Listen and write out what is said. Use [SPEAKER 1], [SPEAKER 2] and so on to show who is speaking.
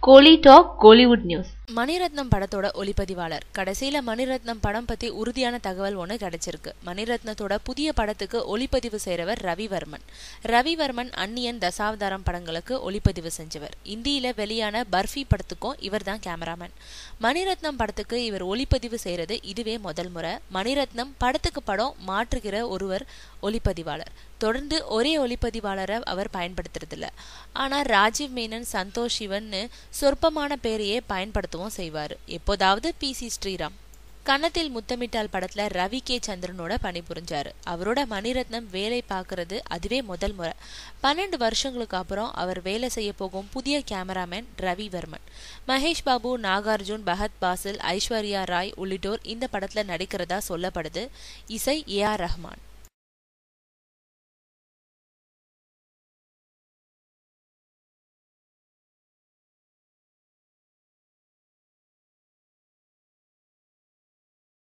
[SPEAKER 1] கோலி talk Kollywood news.
[SPEAKER 2] Mani Ratnam படத்தோட ஒளிப்பதிவாளர். கடைசியில மணிரத்னம் படம் பத்தி உறுதியான தகவல் ஒன்று கிடைச்சிருக்கு. மணிரத்னத்தோட புதிய படத்துக்கு ஒளிப்பதிவு செய்றவர் ரவிவர்மன். ரவிவர்மன் அந்நியன், தசாவதாரம் படங்களுக்கு ஒளிப்பதிவு செஞ்சவர். இந்தியில வெளியான பர்ஃபி படத்துக்கும் இவர் தான் கேமராமேன். மணிரத்னம் படத்துக்கு இவர் ஒளிப்பதிவு செய்யறது இதுவே முதல் முறை. மணிரத்னம் படத்துக்கு படம் மாற்றுகிற ஒருவர் ஒளிப்பதிவாளர். தொடர்ந்து ஒரே ஒளிப்பதிவாளரை அவர் பயன்படுத்துறதில்ல. ஆனா ராஜீவ் மேனன், சந்தோஷ் சிவன்னு சொற்பமான பேரையே பயன்படுத்தவும் செய்வாரு. எப்போதாவது PC ஸ்ரீராம். கன்னத்தில் முத்தமிட்டால் படத்துல ரவி கே சந்திரனோட பணிபுரிஞ்சாரு. அவரோட மணிரத்னம் வேலை பார்க்கறது அதுவே முதல் முறை. 12 வருஷங்களுக்கு அப்புறம் அவர் வேலை செய்ய போகும் புதிய கேமராமேன் ரவிவர்மன். மகேஷ் பாபு, நாகார்ஜுன், பஹத் பாசில், ஐஸ்வர்யா ராய் உள்ளிட்டோர் இந்த படத்துல நடிக்கிறதா சொல்லப்படுது. இசை AR ரஹ்மான்.